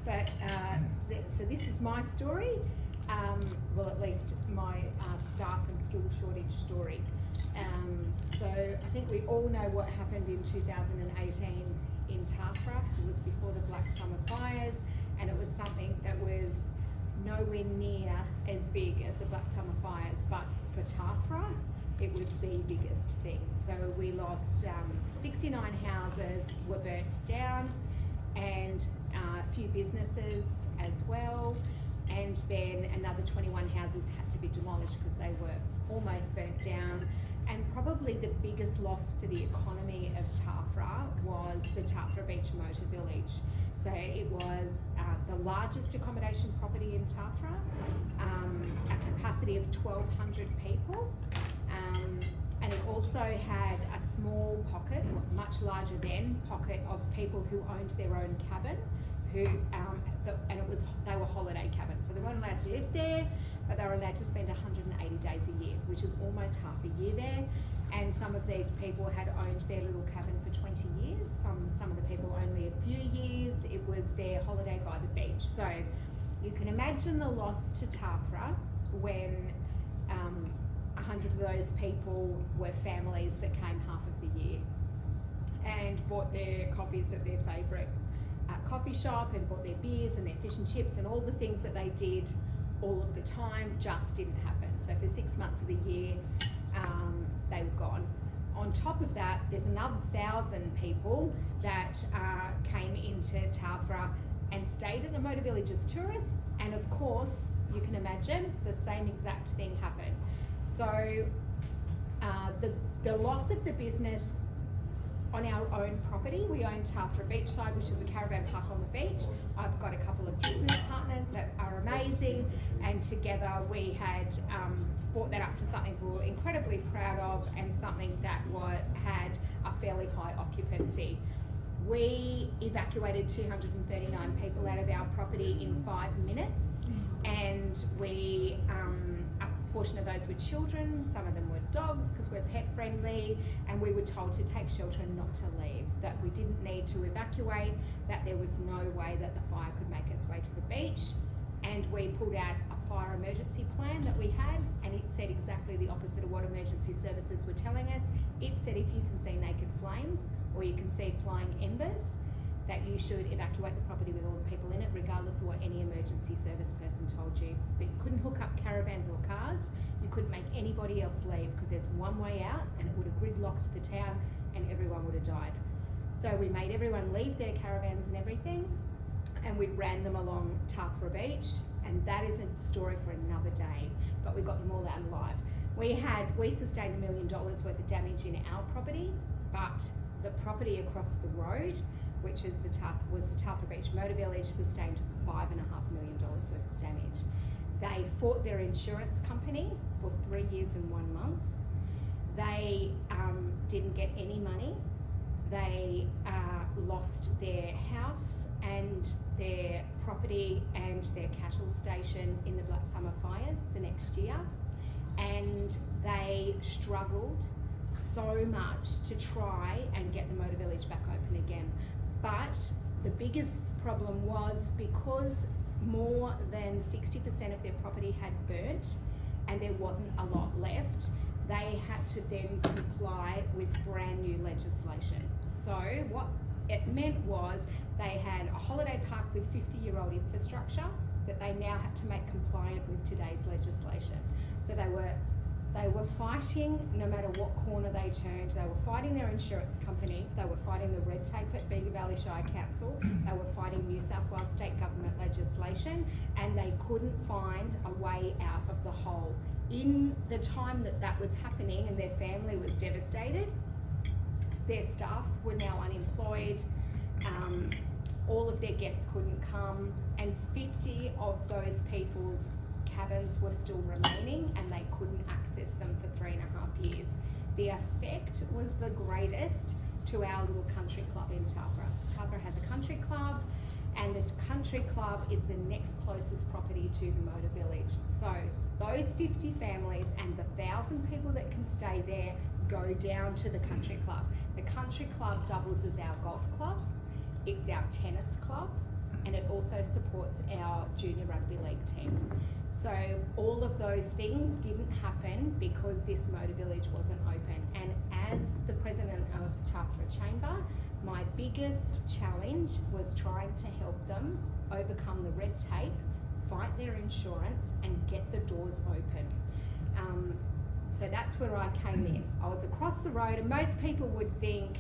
But so this is my story, well, at least my staff and skill shortage story. So I think we all know what happened in 2018 in Tathra. It was before the Black Summer fires, and it was something that was nowhere near as big as the Black Summer fires, but for Tathra, it was the biggest thing. So we lost 69 houses were burnt down, and a few businesses as well, and then another 21 houses had to be demolished because they were almost burnt down. And probably the biggest loss for the economy of Tathra was the Tathra Beach Motor Village. So it was the largest accommodation property in Tathra, a capacity of 1,200 people, and it also had a small pocket, much larger than pocket, of people who owned their own cabin, and they were holiday cabins. So they weren't allowed to live there, but they were allowed to spend 180 days a year, which is almost half a year there. And some of these people had owned their little cabin for 20 years. Some of the people only a few years. It was their holiday by the beach. So you can imagine the loss to Tathra when 100 of those people were families that came half of the year and bought their coffees at their favourite coffee shop, and bought their beers and their fish and chips, and all the things that they did all of the time just didn't happen. So for 6 months of the year, they were gone. On top of that, there's another 1,000 people that came into Tathra and stayed at the motor village as tourists, and of course, you can imagine the same exact thing happened. So the loss of the business on our own property, we own Tathra Beachside, which is a caravan park on the beach. I've got a couple of business partners that are amazing, and together we had brought that up to something we were incredibly proud of, and something that had a fairly high occupancy. We evacuated 239 people out of our property in 5 minutes, and a portion of those were children, some of them were dogs because we're pet friendly, and we were told to take shelter and not to leave, that we didn't need to evacuate, that there was no way that the fire could make its way to the beach. And we pulled out a fire emergency plan that we had, and it said exactly the opposite of what emergency services were telling us. It said if you can see naked flames or you can see flying embers, that you should evacuate the property with all the people in it, regardless of what any emergency service person told you. That you couldn't hook up caravans or cars, you couldn't make anybody else leave, because there's one way out, and it would have gridlocked the town and everyone would have died. So we made everyone leave their caravans and everything, and we ran them along Tathra Beach, and that is a story for another day, but we got them all out alive. We sustained $1 million worth of damage in our property, but the property across the road, which is the Tathra Beach Motor Village, sustained $5.5 million worth of damage. They fought their insurance company for 3 years and 1 month. They didn't get any money. They lost their house and their property and their cattle station in the Black Summer fires the next year, and they struggled so much to try and get the motor village back open again. But the biggest problem was because more than 60% of their property had burnt and there wasn't a lot left, they had to then comply with brand new legislation. So what it meant was they had a holiday park with 50-year-old infrastructure that they now had to make compliant with today's legislation. So they were fighting no matter what corner they turned. They were fighting their insurance company, they were fighting the red tape at Bega Valley Shire Council, they were fighting New South Wales state government legislation, and they couldn't find a way out of the hole. In the time that was happening and their family was devastated, their staff were now unemployed, all of their guests couldn't come, and 50 of those people's cabins were still remaining and they couldn't access them for 3.5 years. The effect was the greatest to our little country club in Tathra. Tathra has a country club, and the country club is the next closest property to the motor village. So those 50 families and the 1,000 people that can stay there go down to the country club. The country club doubles as our golf club, it's our tennis club, and it also supports our junior rugby league team. So all of those things didn't happen because this motor village wasn't open. And as the president of Tathra Chamber, my biggest challenge was trying to help them overcome the red tape, fight their insurance, and get the doors open. So that's where I came in. I was across the road, and most people would think,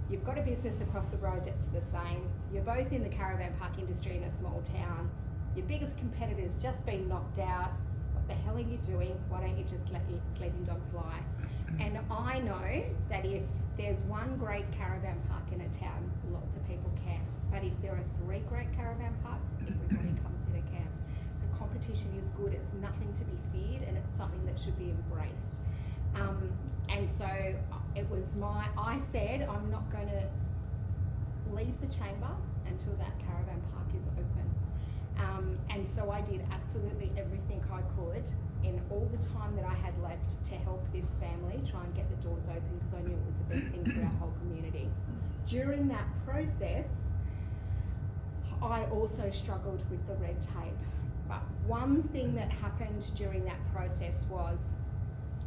you've got a business across the road that's the same. You're both in the caravan park industry in a small town. Your biggest competitor's just been knocked out. What the hell are you doing? Why don't you just let your sleeping dogs lie? And I know that if there's one great caravan park in a town, lots of people camp. But if there are 3 great caravan parks, everybody comes here to camp. So competition is good. It's nothing to be feared, and it's something that should be embraced. And so it was I said, I'm not going to leave the chamber until that caravan park is open. And so I did absolutely everything I could in all the time that I had left to help this family try and get the doors open, because I knew it was the best thing for our whole community. During that process, I also struggled with the red tape. But one thing that happened during that process was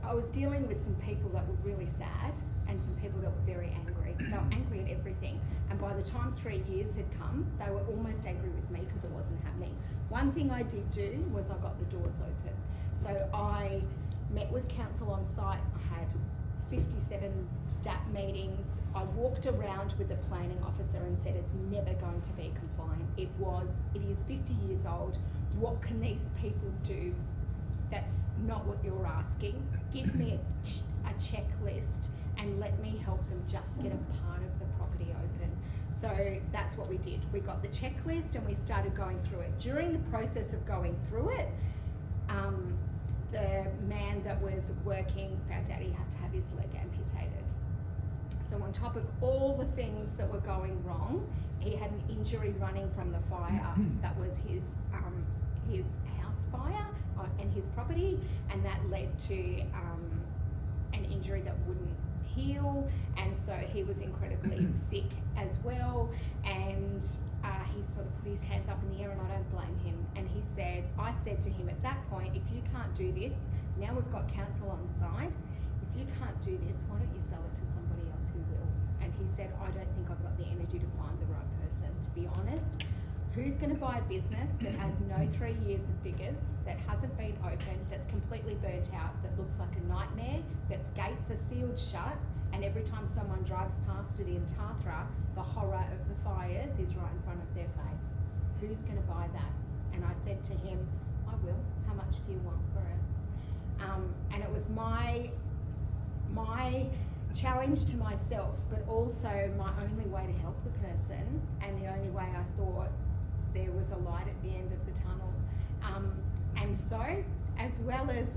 I was dealing with some people that were really sad and some people that were very angry. They were angry at everything. And by the time 3 years had come, they were almost angry with me because it wasn't happening. One thing I did do was I got the doors open. So I met with council on site. I had 57 DAP meetings. I walked around with the planning officer and said, it's never going to be compliant. It is 50 years old. What can these people do? That's not what you're asking. Give me a checklist and let me help them just get a part of the property open. So that's what we did. We got the checklist and we started going through it. During the process of going through it, the man that was working found out he had to have his leg amputated. So on top of all the things that were going wrong, he had an injury running from the fire that was his house fire and his property, and that led to an injury that wouldn't heal, and so he was incredibly sick as well, and he sort of put his hands up in the air, and I don't blame him. And I said to him at that point, if you can't do this, now we've got council on side, if you can't do this, why don't you sell it to somebody else who will? And he said, I don't think I've got the energy to find the right person. To be honest, who's going to buy a business that has no 3 years of figures, that hasn't been opened, that's completely burnt out, that looks like a nightmare, that's gates are sealed shut, and every time someone drives past it in Tathra, the horror of the fires is right in front of their face? Who's going to buy that? And I said to him, I will. How much do you want for it? And it was my challenge to myself, but also my only way to help the person, and the only way I thought there was a light at the end of the tunnel. And so, as well as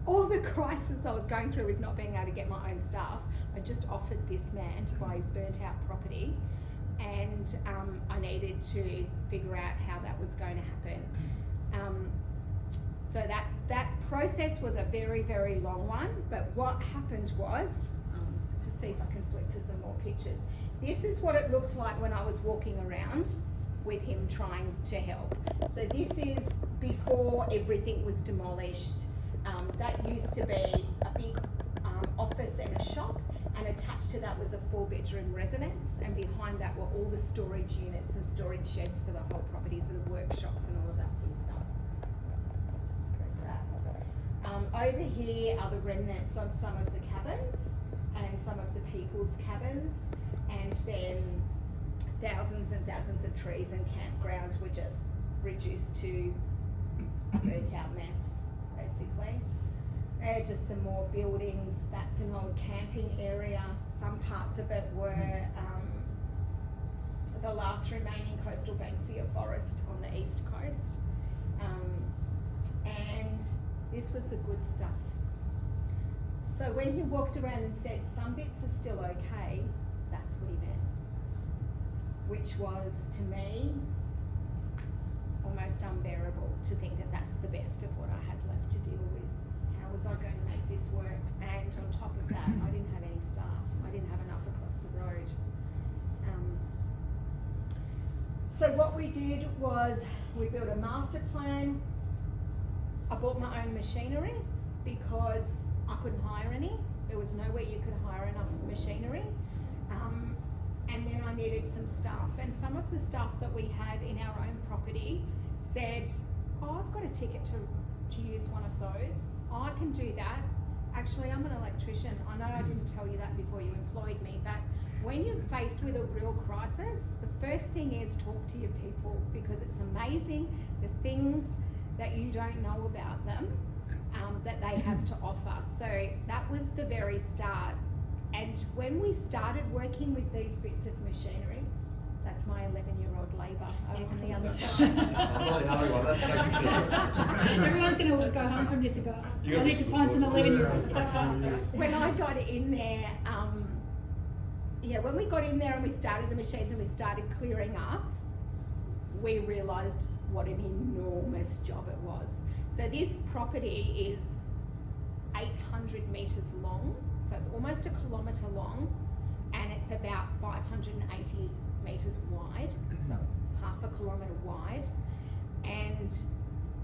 all the crisis I was going through with not being able to get my own stuff, I just offered this man to buy his burnt out property, and I needed to figure out how that was going to happen. So that process was a very, very long one, but what happened was, to see if I can flip to some more pictures. This is what it looked like when I was walking around with him trying to help. So this is before everything was demolished. That used to be a big office and a shop, and attached to that was a 4-bedroom residence, and behind that were all the storage units and storage sheds for the whole properties and the workshops and all of that sort of stuff. Over here are the remnants of some of the cabins and some of the people's cabins, and then thousands and thousands of trees and campgrounds were just reduced to a burnt out mess, basically. There are just some more buildings. That's an old camping area. Some parts of it were the last remaining coastal banksia forest on the east coast. And this was the good stuff. So when he walked around and said, some bits are still okay, that's what he meant. Which was, to me, almost unbearable to think that that's the best of what I had left to deal with. How was I going to make this work? And on top of that, I didn't have any staff. I didn't have enough across the road. So what we did was we built a master plan. I bought my own machinery because I couldn't hire any. There was nowhere you could hire enough machinery. And then I needed some staff. And some of the staff that we had in our own property said, oh, I've got a ticket to use one of those. I can do that. Actually, I'm an electrician. I know I didn't tell you that before you employed me, but when you're faced with a real crisis, the first thing is talk to your people, because it's amazing the things that you don't know about them that they have to offer. So that was the very start. And when we started working with these bits of machinery, that's my 11-year-old labour over on the other side. Everyone's going to go home from this and go, I need to find some 11-year-olds. When I got in there, when we got in there and we started the machines and we started clearing up, we realised what an enormous job it was. So this property is 800 metres long, so it's almost a kilometre long, and it's about 580 metres wide, so it's half a kilometre wide. And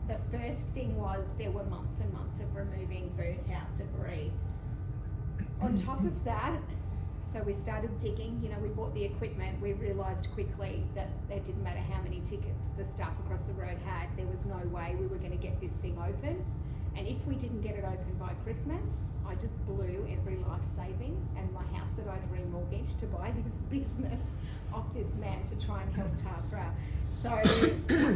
the first thing was there were months and months of removing burnt out debris. On top of that, so we started digging, we bought the equipment. We realised quickly that it didn't matter how many tickets the staff across the road had, there was no way we were going to get this thing open. And if we didn't get it open by Christmas, I just blew every life saving and my house that I'd remortgaged to buy this business off this man to try and help Tathra. So I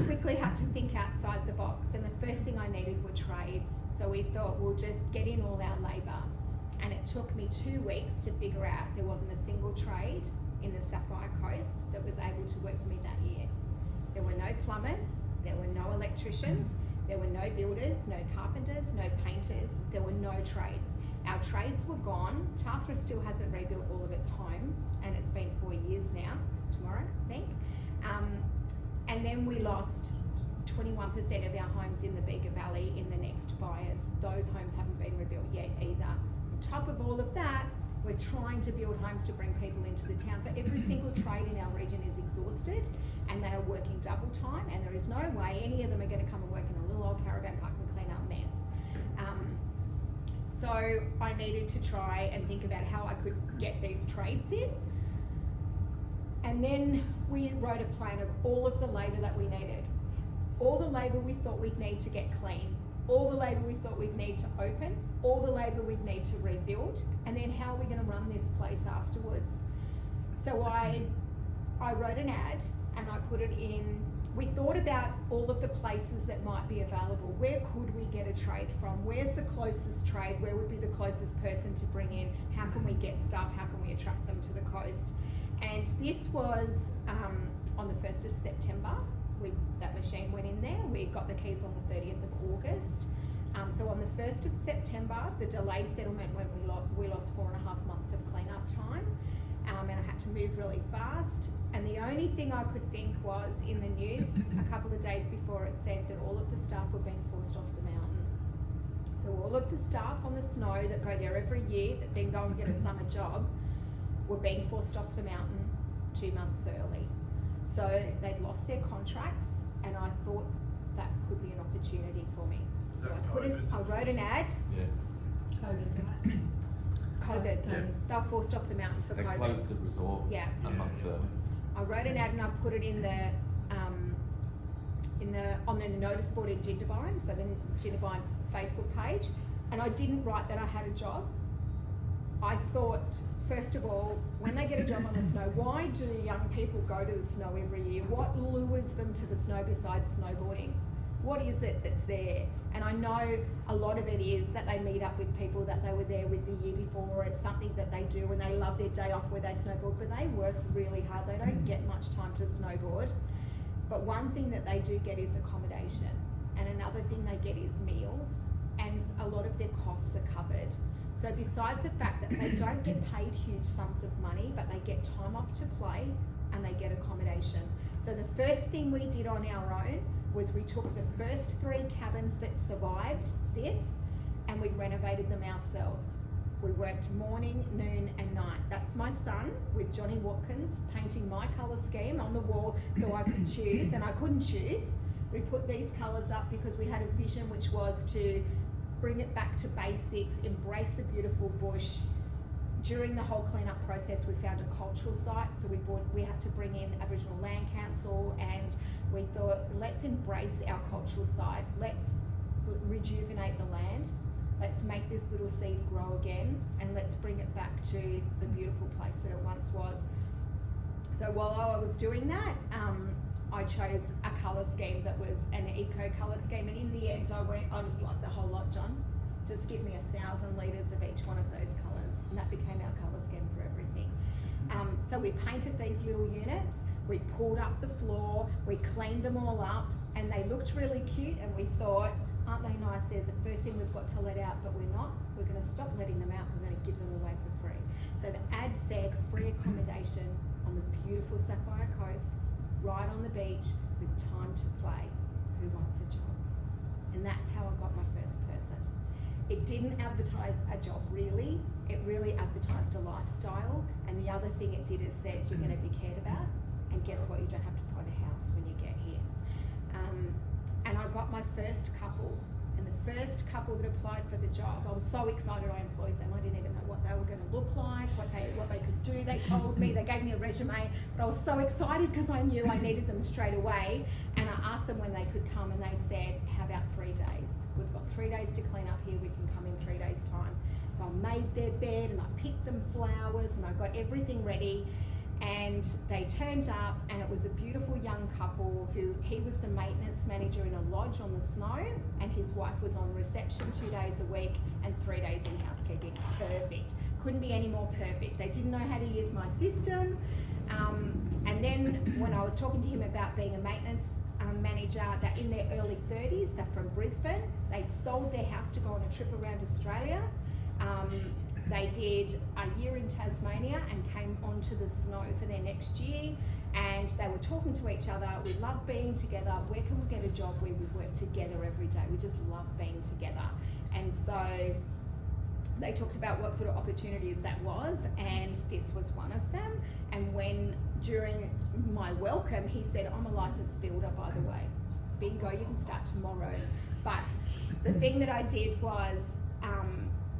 quickly had to think outside the box, and the first thing I needed were trades. So we thought we'll just get in all our labour. And it took me 2 weeks to figure out there wasn't a single trade in the Sapphire Coast that was able to work for me that year. There were no plumbers, there were no electricians, there were no builders, no carpenters, no painters, there were no trades. Our trades were gone. Tathra still hasn't rebuilt all of its homes, and it's been 4 years now, tomorrow, I think. And then we lost 21% of our homes in the Bega Valley in the next fires. Those homes haven't been rebuilt yet either. On top of all of that, we're trying to build homes to bring people into the town. So every single trade in our region is exhausted, and they are working double time, and there is no way any of them are going to come and work in a little old caravan park and clean up mess. So I needed to try and think about how I could get these trades in. And then we wrote a plan of all of the labour that we needed. All the labour we thought we'd need to get clean, all the labour we thought we'd need to open, all the labour we'd need to rebuild, and then how are we going to run this place afterwards. So I wrote an ad and I put it in. We thought about all of the places that might be available. Where could we get a trade from? Where's the closest trade? Where would be the closest person to bring in? How can we get staff? How can we attract them to the coast? And this was on the 1st of September. That machine went in there. We got the keys on the 30th of August. So on the 1st of September, the delayed settlement when we lost 4.5 months of clean-up time, and I had to move really fast. And the only thing I could think was, in the news a couple of days before, it said that all of the staff were being forced off the mountain. So all of the staff on the snow that go there every year, that then go and get a summer job, were being forced off the mountain 2 months early. So they'd lost their contracts, and I thought that could be an opportunity for me. So I wrote an ad. Yeah. COVID. Yeah. They were forced off the mountain for COVID. They closed the resort a month early. I wrote an ad and I put it on the notice board in Jindabyne, so the Jindabyne Facebook page, and I didn't write that I had a job. I thought, first of all, when they get a job on the snow, why do young people go to the snow every year? What lures them to the snow besides snowboarding? What is it that's there? And I know a lot of it is that they meet up with people that they were there with the year before, or it's something that they do and they love their day off where they snowboard, but they work really hard. They don't get much time to snowboard. But one thing that they do get is accommodation, and another thing they get is meals, and a lot of their costs are covered. So besides the fact that they don't get paid huge sums of money, but they get time off to play and they get accommodation. So the first thing we did on our own was we took the first 3 cabins that survived this and we renovated them ourselves. We worked morning, noon and night. That's my son with Johnny Watkins painting my colour scheme on the wall so I could choose, and I couldn't choose. We put these colours up because we had a vision which was to bring it back to basics, embrace the beautiful bush. During the whole cleanup process, we found a cultural site, so we had to bring in Aboriginal Land Council, and we thought, let's embrace our cultural site, let's rejuvenate the land, let's make this little seed grow again, and let's bring it back to the beautiful place that it once was. So while I was doing that, I chose a colour scheme that was an eco colour scheme, and in the end I just like the whole lot, John. Just give me 1,000 litres of each one of those colours, and that became our colour scheme for everything. So we painted these little units, we pulled up the floor, we cleaned them all up, and they looked really cute, and we thought, aren't they nice? They're the first thing we've got to let out, but we're not. We're going to stop letting them out, we're going to give them away for free. So the ad said free accommodation on the beautiful Sapphire Coast, right on the beach, with time to play. Who wants a job? And that's how I got my first person. It didn't advertise a job really, it really advertised a lifestyle, and the other thing it did is said you're going to be cared about, and guess what, you don't have to find a house when you get here. And I got my first couple, and the first couple that applied for the job, I was so excited I employed them. I didn't even know what they were going to look like, what they could do. They told me, they gave me a resume, but I was so excited because I knew I needed them straight away, and I asked them when they could come, and they said, how about 3 days? We've got 3 days to clean up here, we can come in 3 days time. So I made their bed, and I picked them flowers, and I got everything ready, and they turned up, and it was a beautiful young couple who, he was the maintenance manager in a lodge on the snow, and his wife was on reception 2 days a week and 3 days in housekeeping. Perfect. Couldn't be any more perfect. They didn't know how to use my system. And then when I was talking to him about being a maintenance manager, they're in their early 30s, they're from Brisbane. They'd sold their house to go on a trip around Australia. They did a year in Tasmania and came onto the snow for their next year, and they were talking to each other. We love being together. Where can we get a job where we work together every day? We just love being together. And so they talked about what sort of opportunities that was, and this was one of them. And when during my welcome, he said, I'm a licensed builder, by the way. Bingo, you can start tomorrow. But the thing that I did was,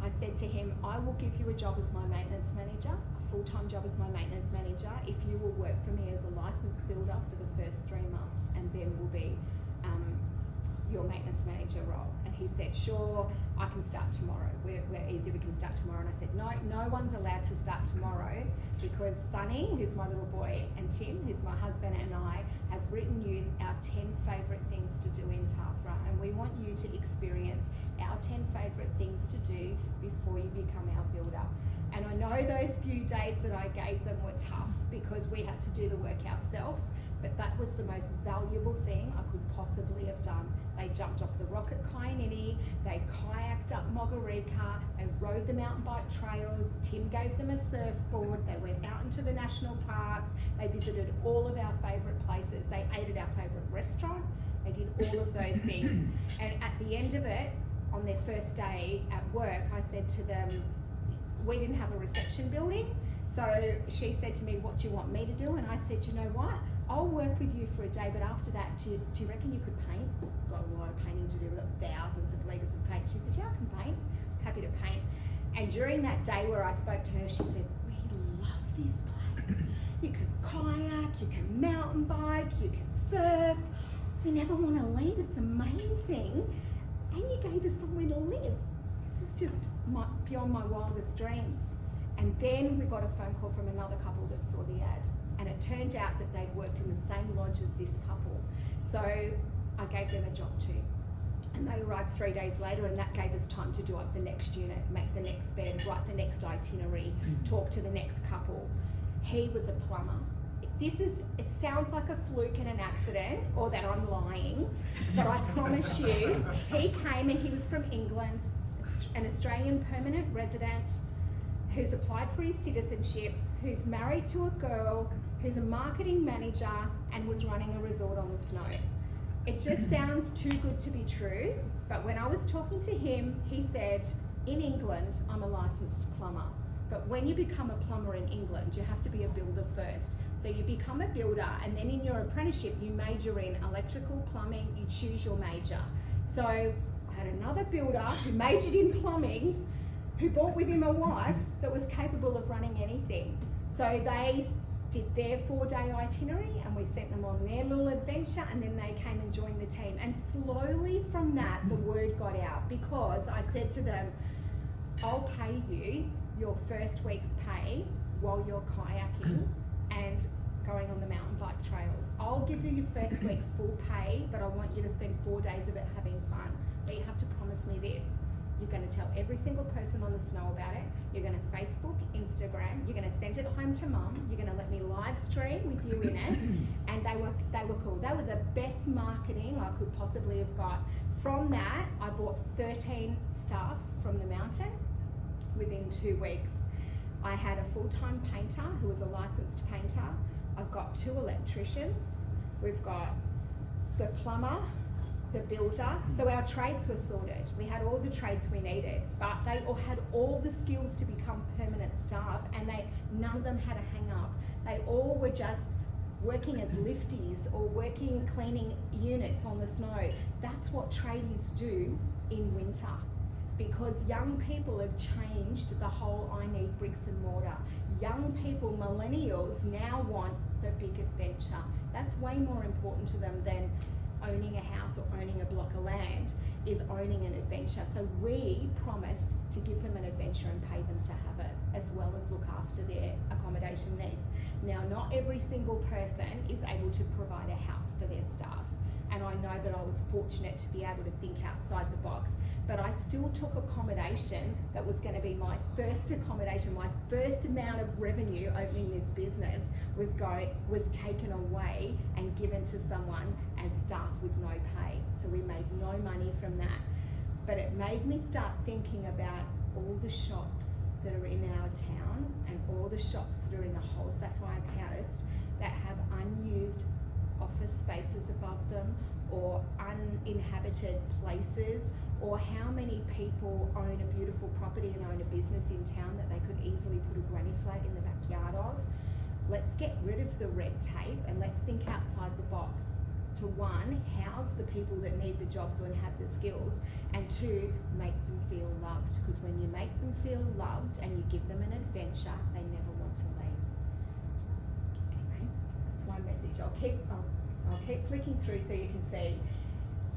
I said to him, I will give you a job as my maintenance manager, a full-time job as my maintenance manager, if you will work for me as a licensed builder for the first 3 months, and then will be your maintenance manager role. And he said, sure, I can start tomorrow. We're easy, we can start tomorrow. And I said, no one's allowed to start tomorrow, because Sonny, who's my little boy, and Tim, who's my husband, and I have written you our 10 favourite things to do in Tathra, and we want you to experience our 10 favourite things to do before you become our builder. And I know those few days that I gave them were tough because we had to do the work ourselves, but that was the most valuable thing I could possibly have done. They jumped off the rock at Kainini, they kayaked up Mogarika, they rode the mountain bike trails, Tim gave them a surfboard, they went out into the national parks, they visited all of our favourite places, they ate at our favourite restaurant, they did all of those things. And at the end of it, on their first day at work, I said to them, we didn't have a reception building, so she said to me, what do you want me to do? And I said, you know what? I'll work with you for a day, but after that, do you reckon you could paint? We've got a lot of painting to do, we've got thousands of litres of paint. She said, yeah, I can paint, happy to paint. And during that day where I spoke to her, she said, we love this place. You can kayak, you can mountain bike, you can surf. We never want to leave, it's amazing. And you gave us somewhere to live. This is just beyond my wildest dreams. And then we got a phone call from another couple that saw the ad. And it turned out that they'd worked in the same lodge as this couple. So I gave them a job too. And they arrived 3 days later, and that gave us time to do up the next unit, make the next bed, write the next itinerary, talk to the next couple. He was a plumber. It sounds like a fluke and an accident, or that I'm lying, but I promise you, he came and he was from England, an Australian permanent resident who's applied for his citizenship, who's married to a girl, who's a marketing manager, and was running a resort on the snow. It just sounds too good to be true, but when I was talking to him, he said, in England, I'm a licensed plumber. But when you become a plumber in England, you have to be a builder first. So you become a builder, and then in your apprenticeship, you major in electrical, plumbing, you choose your major. So I had another builder who majored in plumbing, who brought with him a wife that was capable of running anything. So they did their 4-day itinerary, and we sent them on their little adventure, and then they came and joined the team. And slowly from that, the word got out, because I said to them, I'll pay you your first week's pay while you're kayaking and going on the mountain bike trails. I'll give you your first week's full pay, but I want you to spend 4 days of it having fun. But you have to promise me this. You're going to tell every single person on the snow about it. You're going to Facebook, Instagram. You're going to send it home to mum. You're going to let me live stream with you in it. And they were cool. They were the best marketing I could possibly have got. From that, I bought 13 staff from the mountain within 2 weeks. I had a full-time painter who was a licensed painter. I've got 2 electricians. We've got the plumber, the builder. So our trades were sorted. We had all the trades we needed, but they all had all the skills to become permanent staff, and none of them had a hang up. They all were just working as lifties or working cleaning units on the snow. That's what tradies do in winter. Because young people have changed the whole I need bricks and mortar. Young people, millennials, now want the big adventure. That's way more important to them than owning a house or owning a block of land, is owning an adventure. So we promised to give them an adventure and pay them to have it, as well as look after their accommodation needs. Now, not every single person is able to provide a house for their staff. And I know that I was fortunate to be able to think outside the box, but I still took accommodation that was going to be my first accommodation. My first amount of revenue opening this business was taken away and given to someone as staff with no pay. So we made no money from that. But it made me start thinking about all the shops that are in our town and all the shops that are in the whole Sapphire Coast that have unused office spaces above them, or uninhabited places, or how many people own a beautiful property and own a business in town that they could easily put a granny flat in the backyard of. Let's get rid of the red tape and let's think outside the box. To 1, house the people that need the jobs and have the skills, and 2, make them feel loved, because when you make them feel loved and you give them an adventure, they never want to leave. Anyway, that's my message. I'll keep flicking through so you can see.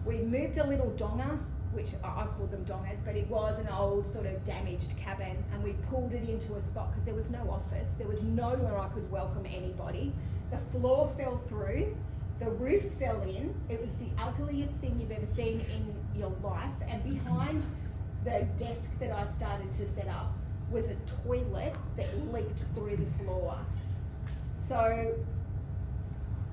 We moved a little donga, which I called them dongas, but it was an old sort of damaged cabin, and we pulled it into a spot because there was no office. There was nowhere I could welcome anybody. The floor fell through. The roof fell in. It was the ugliest thing you've ever seen in your life. And behind the desk that I started to set up was a toilet that leaked through the floor. So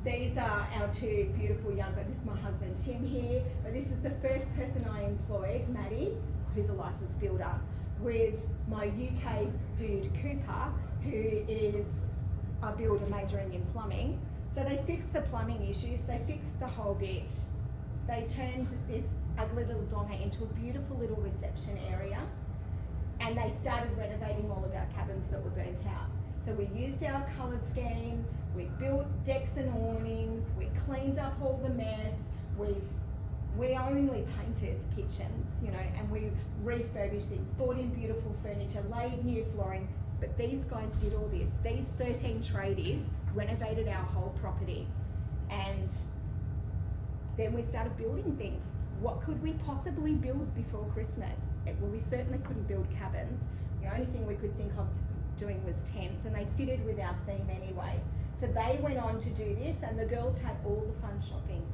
these are our 2 beautiful young guys. This is my husband Tim here, but this is the first person I employed, Maddie, who's a licensed builder, with my UK dude Cooper, who is a builder majoring in plumbing. So they fixed the plumbing issues, they fixed the whole bit. They turned this ugly little donga into a beautiful little reception area, and they started renovating all of our cabins that were burnt out. So we used our colour scheme, we built decks and awnings, we cleaned up all the mess, we only painted kitchens, you know, and we refurbished things, bought in beautiful furniture, laid new flooring. But these guys did all this. These 13 tradies renovated our whole property, and then we started building things. What could we possibly build before Christmas? Well, we certainly couldn't build cabins. The only thing we could think of doing was tents, and they fitted with our theme anyway. So they went on to do this, and the girls had all the fun shopping.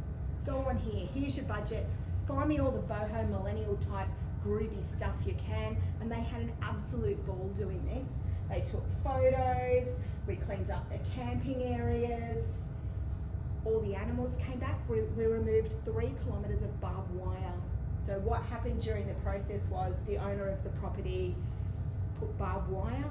Go on here, here's your budget, find me all the boho millennial type groovy stuff you can, and they had an absolute ball doing this. They took photos, we cleaned up the camping areas, all the animals came back. We removed 3 kilometres of barbed wire. So what happened during the process was the owner of the property put barbed wire,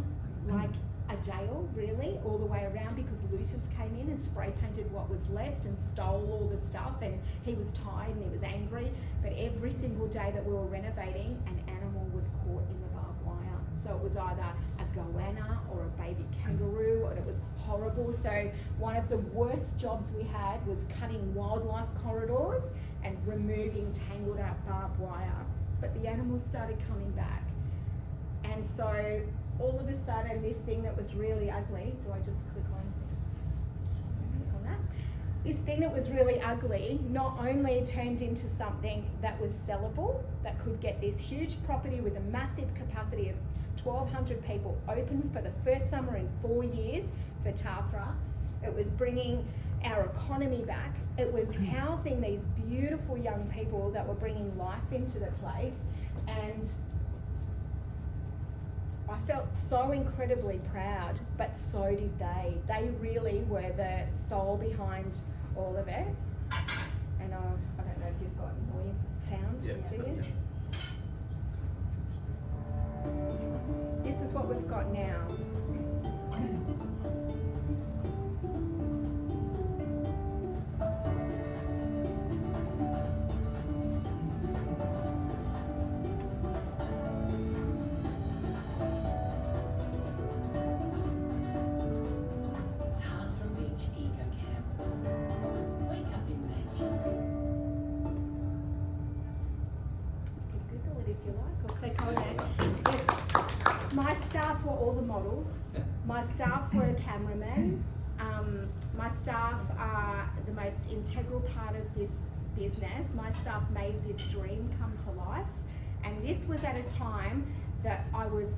like a jail, really, all the way around, because looters came in and spray painted what was left and stole all the stuff, and he was tired and he was angry. But every single day that we were renovating, an animal was caught in the barbed wire. So it was either a goanna or a baby kangaroo, and it was horrible. So one of the worst jobs we had was cutting wildlife corridors and removing tangled up barbed wire. But the animals started coming back. And so all of a sudden, this thing that was really ugly, do I just click on that? This thing that was really ugly not only turned into something that was sellable, that could get this huge property with a massive capacity of 1,200 people open for the first summer in 4 years for Tathra. It was bringing our economy back. It was housing these beautiful young people that were bringing life into the place. And I felt so incredibly proud, but so did they. They really were the soul behind all of it. And I don't know if you've got noise sound. Yeah, this is what we've got now. My staff were all the models. My staff were cameramen. My staff are the most integral part of this business. My staff made this dream come to life. And this was at a time that it was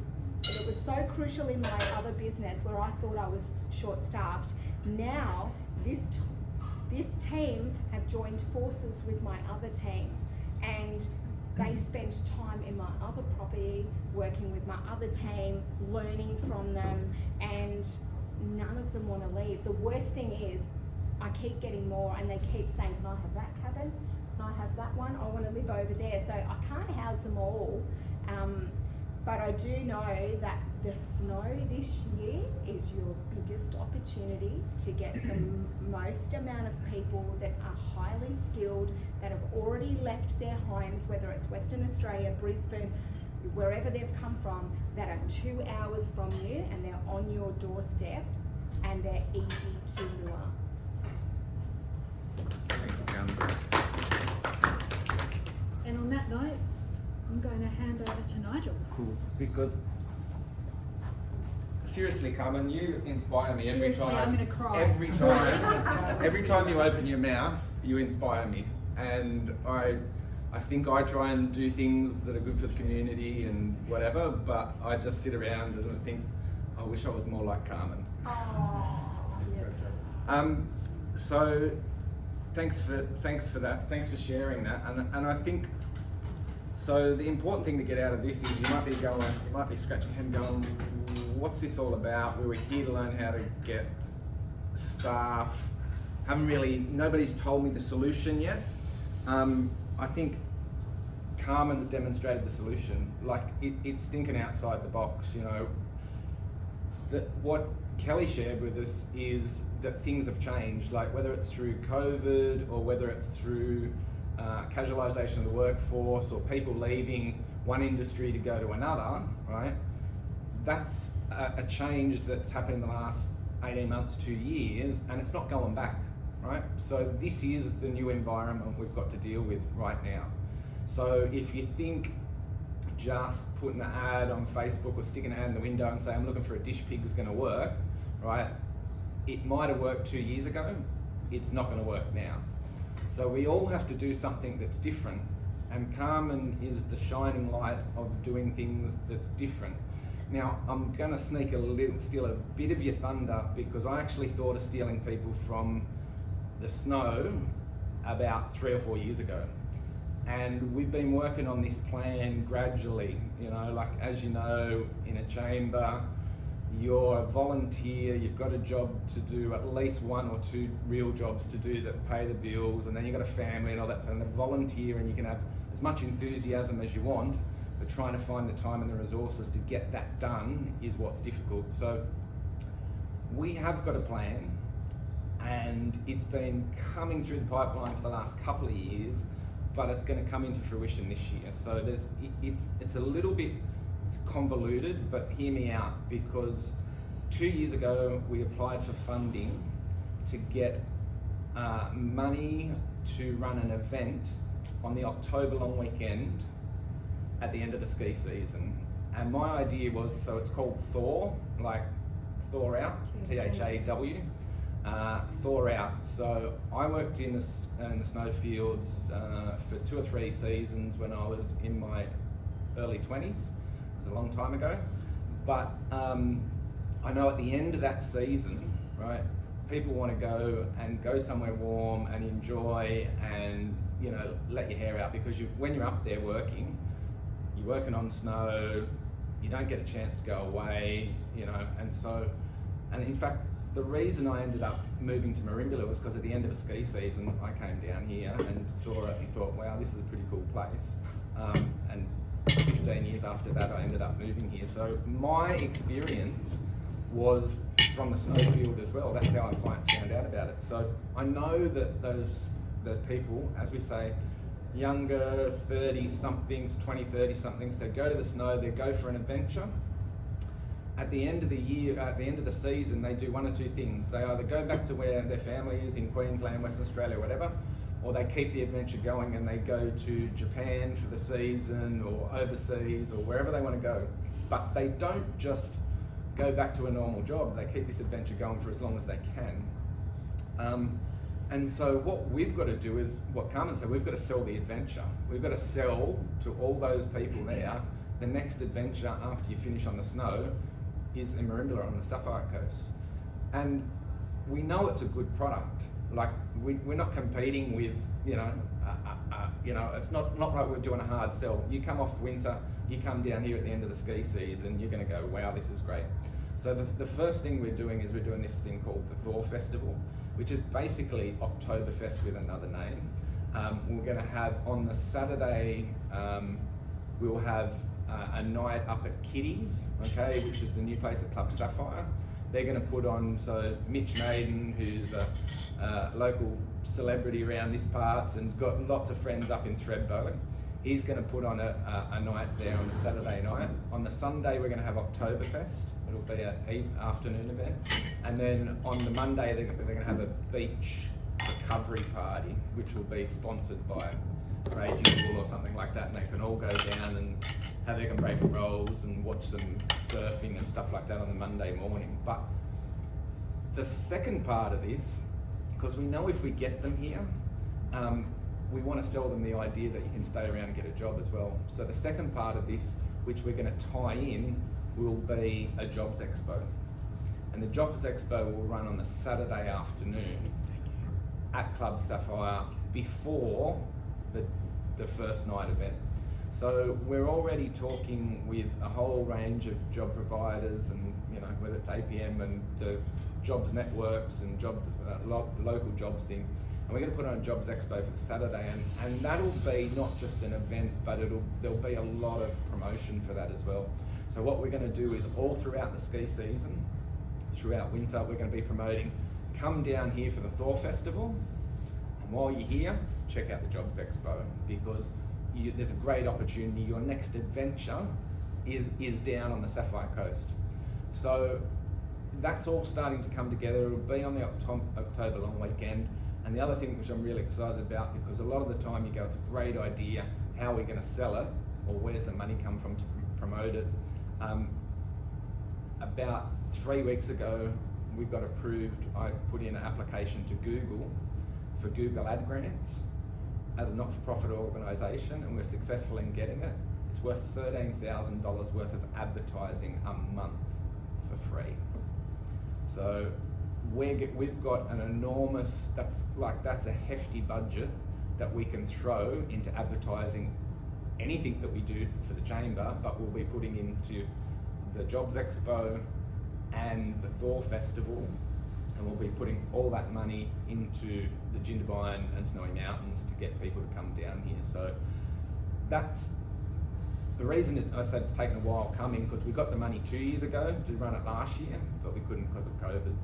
so crucial in my other business where I thought I was short-staffed. Now, this team have joined forces with my other team, and they spend time in my other property, working with my other team, learning from them, and none of them want to leave. The worst thing is, I keep getting more, and they keep saying, can I have that cabin? Can I have that one? I want to live over there. So I can't house them all, but I do know that the snow this year is your biggest opportunity to get the most amount of people that are highly skilled, that have already left their homes, whether it's Western Australia, Brisbane, wherever they've come from, that are 2 hours from you, and they're on your doorstep, and they're easy to lure. Thank you, Carmen. And on that note, I'm going to hand over to Nigel. Cool. Because seriously, Carmen, you inspire me every Seriously, time. I'm going to cry. Every time you open your mouth, you inspire me. And I think I try and do things that are good for the community and whatever, but I just sit around and think, I wish I was more like Carmen. So thanks for that. Thanks for sharing that. And I think, so the important thing to get out of this is you might be scratching your head going, what's this all about? We were here to learn how to get staff. Nobody's told me the solution yet. I think Carmen's demonstrated the solution. Like it's thinking outside the box, you know. That what Kelly shared with us is that things have changed, like whether it's through COVID or whether it's through casualisation of the workforce or people leaving one industry to go to another, right? That's a change that's happened in the last 18 months, 2 years, and it's not going back, right? So this is the new environment we've got to deal with right now. So if you think just putting an ad on Facebook or sticking an ad in the window and saying, I'm looking for a dish pig is going to work, right? It might have worked 2 years ago. It's not going to work now. So we all have to do something that's different. And Carmen is the shining light of doing things that's different. Now, I'm going to steal a bit of your thunder, because I actually thought of stealing people from the snow about 3 or 4 years ago. And we've been working on this plan gradually, you know, like as you know, in a chamber, you're a volunteer, you've got a job to do, at least 1 or 2 real jobs to do that pay the bills, and then you've got a family and all that stuff, and a volunteer, and you can have as much enthusiasm as you want, but trying to find the time and the resources to get that done is what's difficult. So we have got a plan, and it's been coming through the pipeline for the last couple of years, but it's going to come into fruition this year. So it's a little bit convoluted, but hear me out, because 2 years ago we applied for funding to get money to run an event on the October long weekend at the end of the ski season. And my idea was, so it's called Thor, like Thor out, T-H-A-W, Thor out. So I worked in the snowfields for 2 or 3 seasons when I was in my early 20s. It was a long time ago. But I know at the end of that season, right, people want to go somewhere warm and enjoy and, you know, let your hair out, because when you're up there working, you're working on snow, you don't get a chance to go away, you know, and in fact, the reason I ended up moving to Merimbula was because at the end of a ski season, I came down here and saw it and thought, wow, this is a pretty cool place. And 15 years after that, I ended up moving here. So my experience was from the snowfield as well. That's how I found out about it. So I know that the people, as we say, younger 30-somethings, 30-somethings, they go to the snow, they go for an adventure. At the end of the year, at the end of the season, they do one or two things. They either go back to where their family is in Queensland, Western Australia, whatever, or they keep the adventure going and they go to Japan for the season or overseas or wherever they want to go. But they don't just go back to a normal job. They keep this adventure going for as long as they can. And so what we've got to do is, what Carmen said, we've got to sell the adventure. We've got to sell to all those people there, the next adventure after you finish on the snow is in Merimbula on the Sapphire Coast. And we know it's a good product. Like, we're not competing with, you know, it's not like we're doing a hard sell. You come off winter, you come down here at the end of the ski season, you're going to go, wow, this is great. So the first thing we're doing is we're doing this thing called the Thor Festival, which is basically Oktoberfest with another name. We're going to have on the Saturday, we'll have a night up at Kitty's, okay, which is the new place at Club Sapphire. They're going to put on, so Mitch Naden, who's a local celebrity around this parts and's got lots of friends up in Thredbo, he's going to put on a night there on the Saturday night. On the Sunday, we're going to have Oktoberfest. It'll be an afternoon event. And then on the Monday, they're going to have a beach recovery party, which will be sponsored by Raging Bull or something like that. And they can all go down and have their break and rolls and watch some surfing and stuff like that on the Monday morning. But the second part of this, because we know if we get them here, we want to sell them the idea that you can stay around and get a job as well. So the second part of this, which we're going to tie in, will be a Jobs Expo. And the Jobs Expo will run on the Saturday afternoon at Club Sapphire before the first night event. So we're already talking with a whole range of job providers, and you know, whether it's APM and the jobs networks and local jobs thing. And we're going to put on a Jobs Expo for the Saturday, and that'll be not just an event, but there'll be a lot of promotion for that as well. So what we're going to do is all throughout the ski season, throughout winter, we're going to be promoting, come down here for the Thor Festival, and while you're here, check out the Jobs Expo, because there's a great opportunity. Your next adventure is down on the Sapphire Coast. So that's all starting to come together. It'll be on the October long weekend. And the other thing which I'm really excited about, because a lot of the time you go, it's a great idea, how are we going to sell it, or where's the money come from to promote it? About 3 weeks ago, we got approved. I put in an application to Google for Google Ad Grants as a not-for-profit organisation, and we're successful in getting it. It's worth $13,000 worth of advertising a month for free. So we've got an enormous, that's a hefty budget that we can throw into advertising anything that we do for the Chamber, but we'll be putting into the Jobs Expo and the Thor Festival, and we'll be putting all that money into the Jindabyne and Snowy Mountains to get people to come down here. So that's the reason I said it's taken a while coming, because we got the money 2 years ago to run it last year, but we couldn't because of COVID.